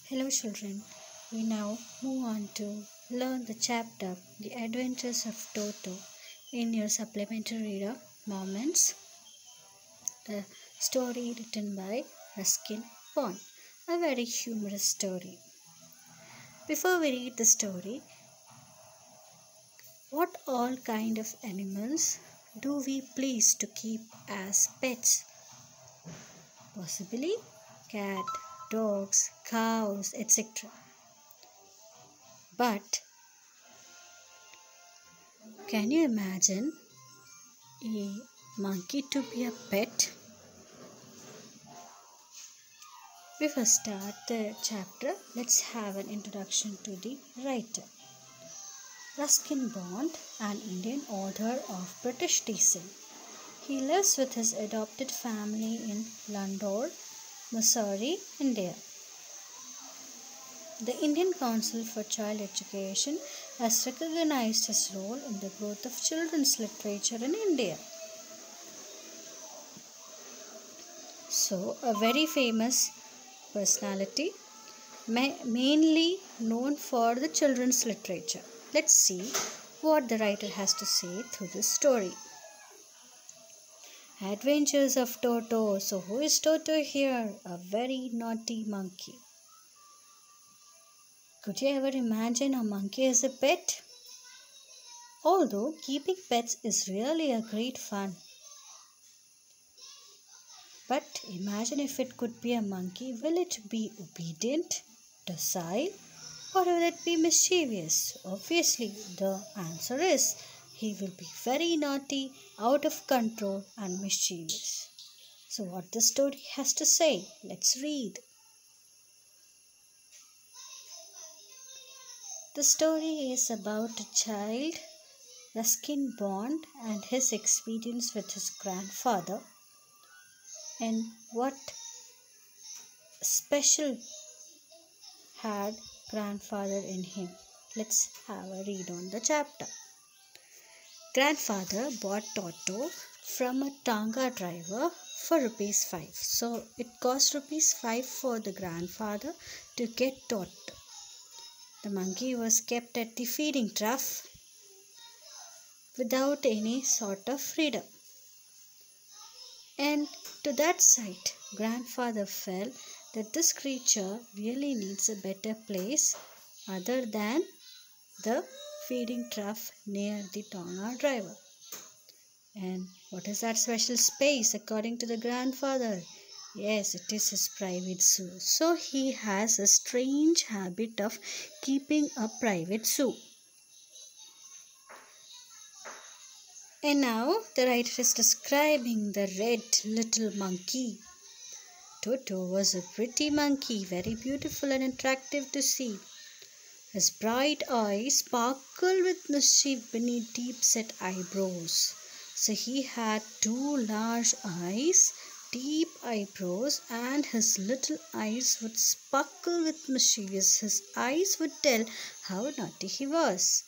Hello children, we now move on to learn the chapter The Adventures of Toto in your supplementary reader Moments, a story written by Ruskin Bond, a very humorous story. Before we read the story, what all kind of animals do we please to keep as pets? Possibly cat, dogs, cows, etc. But can you imagine a monkey to be a pet? Before we start the chapter, let's have an introduction to the writer. Ruskin Bond, an Indian author of British descent. He lives with his adopted family in London, Missouri, India. The Indian Council for Child Education has recognized his role in the growth of children's literature in India. So, a very famous personality, mainly known for the children's literature. Let's see what the writer has to say through this story. Adventures of Toto. So, who is Toto here? A very naughty monkey. Could you ever imagine a monkey as a pet? Although keeping pets is really a great fun. But imagine if it could be a monkey, will it be obedient, docile, or will it be mischievous? Obviously, the answer is he will be very naughty, out of control, and mischievous. So, what the story has to say? Let's read. The story is about a child, Ruskin Bond, and his experience with his grandfather, and what special had grandfather in him. Let's have a read on the chapter. Grandfather bought Toto from a tanga driver for ₹5. So it cost ₹5 for the grandfather to get Toto. The monkey was kept at the feeding trough without any sort of freedom. And to that sight, grandfather felt that this creature really needs a better place other than the feeding trough near the tonga driver. And what is that special space according to the grandfather? Yes, it is his private zoo. So he has a strange habit of keeping a private zoo. And now the writer is describing the red little monkey. Toto was a pretty monkey, very beautiful and attractive to see. His bright eyes sparkled with mischief beneath deep-set eyebrows. So he had 2 large eyes, deep eyebrows, and his little eyes would sparkle with mischievous. His eyes would tell how naughty he was.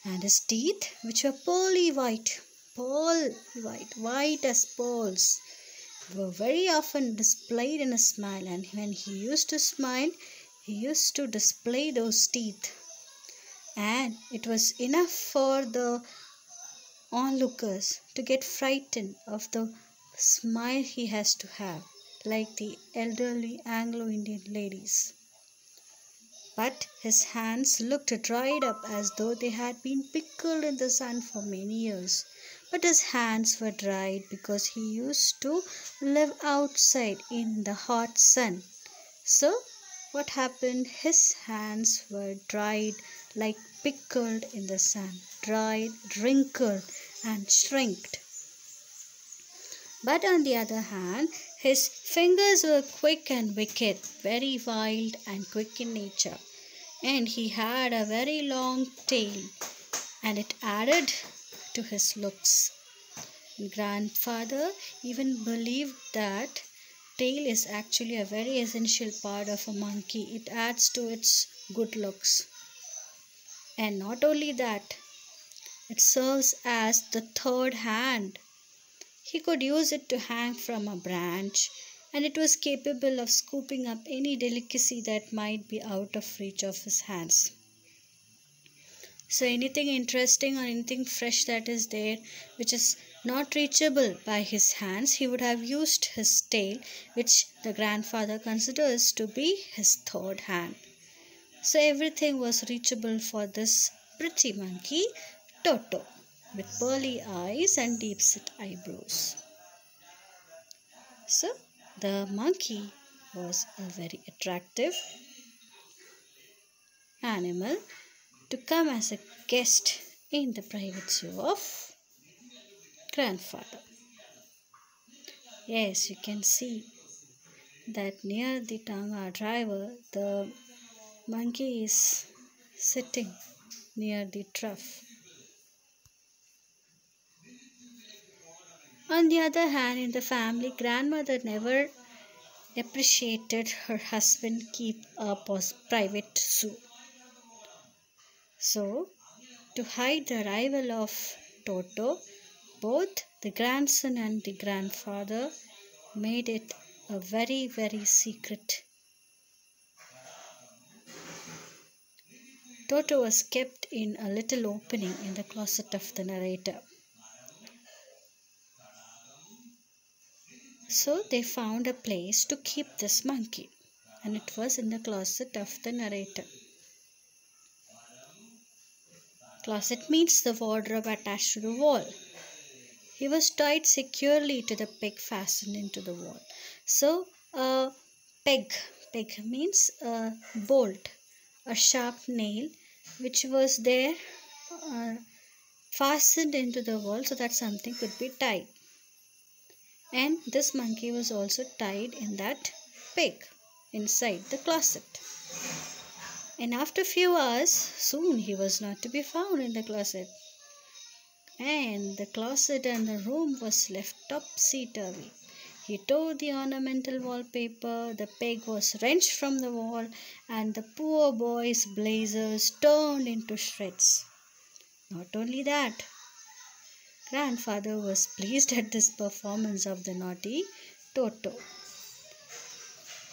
And his teeth, which were pearly white as pearls, were very often displayed in a smile, and when he used to smile, he used to display those teeth, and it was enough for the onlookers to get frightened of the smile he has to have, like the elderly Anglo-Indian ladies. But his hands looked dried up as though they had been pickled in the sun for many years. But his hands were dried because he used to live outside in the hot sun. So, what happened? His hands were dried like pickled in the sun, dried, wrinkled, and shrinked. But on the other hand, his fingers were quick and wicked, very wild and quick in nature. And he had a very long tail, and it added to his looks. Grandfather even believed that tail is actually a very essential part of a monkey. It adds to its good looks. And not only that, it serves as the third hand. He could use it to hang from a branch. and it was capable of scooping up any delicacy that might be out of reach of his hands. So anything interesting or anything fresh that is there which is not reachable by his hands, he would have used his tail, which the grandfather considers to be his third hand. So everything was reachable for this pretty monkey Toto, with pearly eyes and deep-set eyebrows. So the monkey was a very attractive animal to come as a guest in the private zoo of grandfather. Yes, you can see that near the Tanga driver, the monkey is sitting near the trough. On the other hand, in the family, grandmother never appreciated her husband keep a private zoo. So, to hide the arrival of Toto, both the grandson and the grandfather made it a very, very secret. Toto was kept in a little opening in the closet of the narrator. So they found a place to keep this monkey, and it was in the closet of the narrator. Closet means the wardrobe attached to the wall. He was tied securely to the peg fastened into the wall. So a peg means a bolt, a sharp nail which was there fastened into the wall so that something could be tied. And this monkey was also tied in that peg inside the closet. And after a few hours, soon he was not to be found in the closet. And the closet and the room was left topsy-turvy. He tore the ornamental wallpaper, the peg was wrenched from the wall, and the poor boy's blazers turned into shreds. Not only that, grandfather was pleased at this performance of the naughty Toto.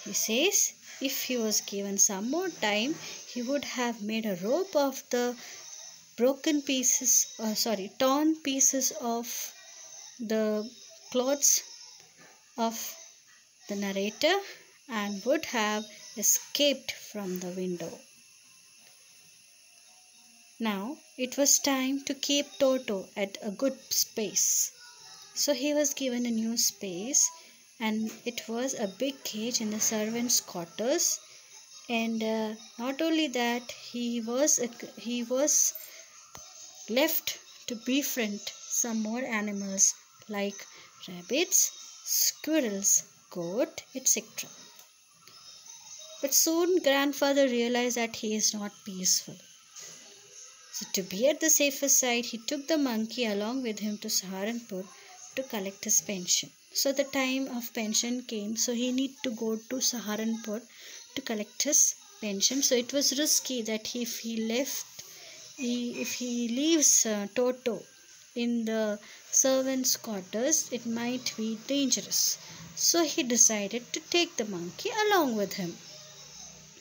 He says if he was given some more time, he would have made a rope of the torn pieces of the clothes of the narrator and would have escaped from the window. Now it was time to keep Toto at a good space. So he was given a new space, and it was a big cage in the servants' quarters. And not only that, he was left to befriend some more animals like rabbits, squirrels, goat, etc. But soon grandfather realized that he is not peaceful. So to be at the safer side, he took the monkey along with him to Saharanpur to collect his pension. So the time of pension came, so he need to go to Saharanpur to collect his pension. So it was risky that if he leaves Toto in the servants' quarters, it might be dangerous. So he decided to take the monkey along with him.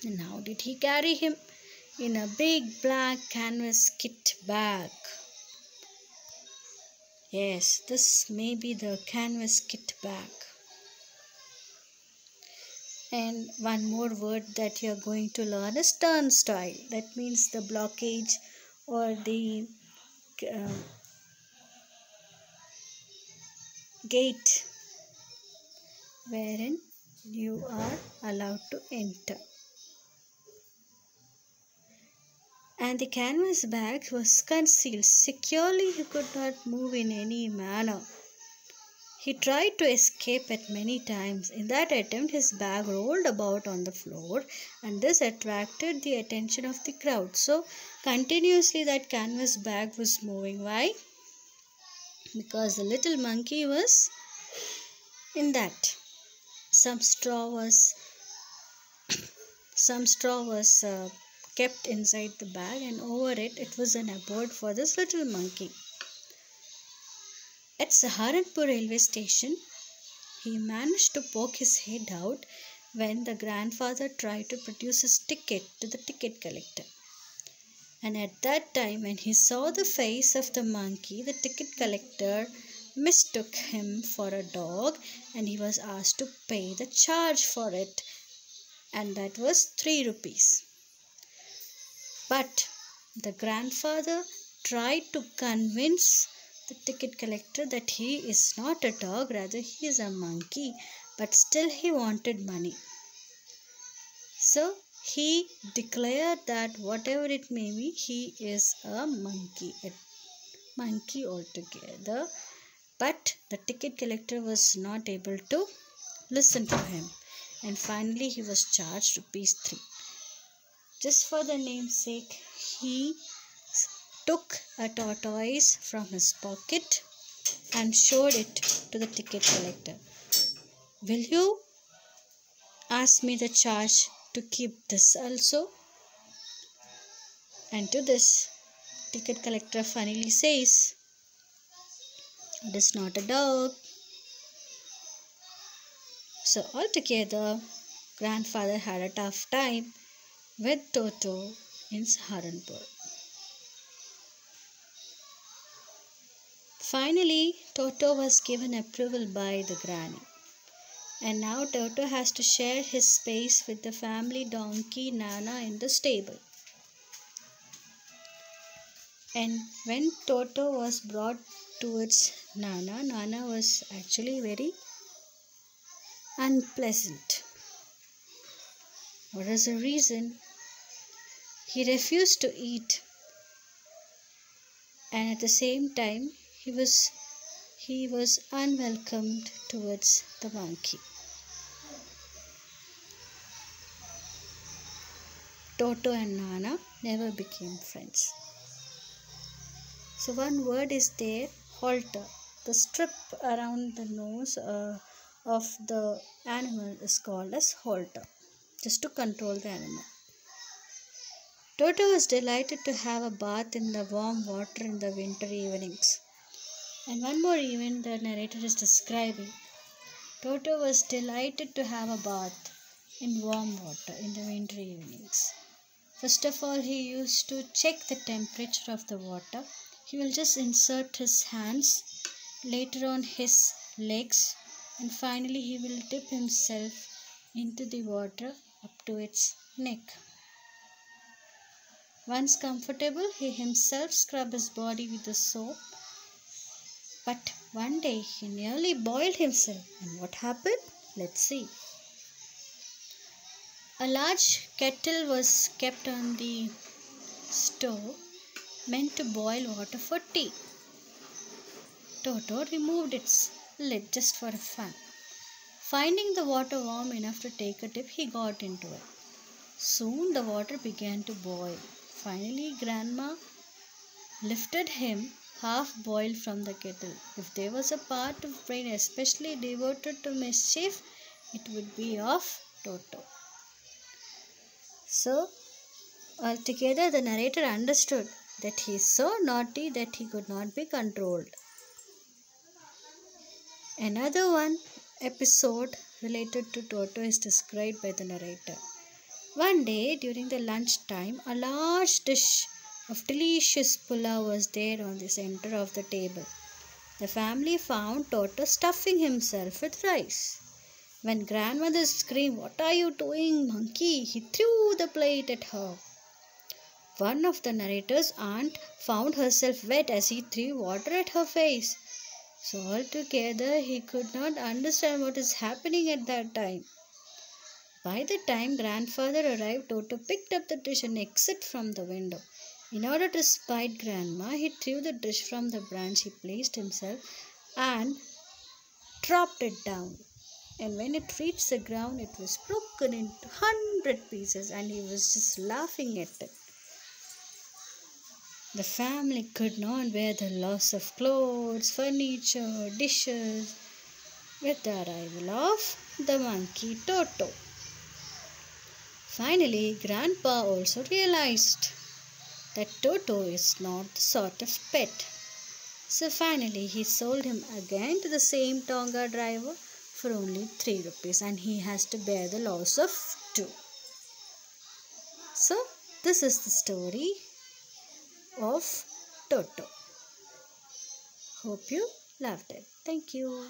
And how did he carry him? In a big black canvas kit bag. Yes, this may be the canvas kit bag. And one more word that you are going to learn is turnstile. That means the blockage or the gate wherein you are allowed to enter. And the canvas bag was concealed securely. He could not move in any manner. He tried to escape it many times. In that attempt, his bag rolled about on the floor, and this attracted the attention of the crowd. So, continuously that canvas bag was moving. Why? Because the little monkey was in that. Some straw was kept inside the bag, and over it was an abode for this little monkey. At Saharanpur railway station, he managed to poke his head out when the grandfather tried to produce his ticket to the ticket collector. And at that time, when he saw the face of the monkey, the ticket collector mistook him for a dog and he was asked to pay the charge for it, and that was 3 rupees. But the grandfather tried to convince the ticket collector that he is not a dog, rather he is a monkey, but still he wanted money. So he declared that whatever it may be, he is a monkey altogether. But the ticket collector was not able to listen to him, and finally he was charged rupees 3. Just for the namesake, he took a tortoise from his pocket and showed it to the ticket collector. Will you ask me the charge to keep this also? And to this, ticket collector funnily says, it is not a dog. So altogether, grandfather had a tough time with Toto in Saharanpur. Finally, Toto was given approval by the granny. And now Toto has to share his space with the family donkey Nana in the stable. And when Toto was brought towards Nana, Nana was actually very unpleasant. What is the reason? He refused to eat, and at the same time he was unwelcomed towards the monkey. Toto and Nana never became friends. So one word is there, halter. The strip around the nose of the animal is called as halter, just to control the animal. Toto was delighted to have a bath in the warm water in the winter evenings. And one more event the narrator is describing. Toto was delighted to have a bath in warm water in the winter evenings. First of all, he used to check the temperature of the water. He will just insert his hands, later on his legs, and finally he will dip himself into the water up to its neck. Once comfortable, he himself scrubbed his body with the soap. But one day he nearly boiled himself. And what happened? Let's see. A large kettle was kept on the stove, meant to boil water for tea. Toto removed its lid just for fun. Finding the water warm enough to take a dip, he got into it. Soon the water began to boil. Finally, Grandma lifted him half-boiled from the kettle. If there was a part of brain especially devoted to mischief, it would be of Toto. So, altogether the narrator understood that he is so naughty that he could not be controlled. Another one episode related to Toto is described by the narrator. One day during the lunch time, a large dish of delicious pulao was there on the center of the table. The family found Toto stuffing himself with rice. When grandmother screamed, "What are you doing, monkey?" he threw the plate at her. One of the narrator's aunt found herself wet as he threw water at her face. So altogether he could not understand what is happening at that time. By the time grandfather arrived, Toto picked up the dish and exited from the window. In order to spite grandma, he threw the dish from the branch he placed himself and dropped it down. And when it reached the ground, it was broken into 100 pieces and he was just laughing at it. The family could not bear the loss of clothes, furniture, dishes with the arrival of the monkey Toto. Finally, Grandpa also realized that Toto is not the sort of pet. So finally, he sold him again to the same Tonga driver for only 3 rupees, and he has to bear the loss of 2. So this is the story of Toto. Hope you loved it. Thank you.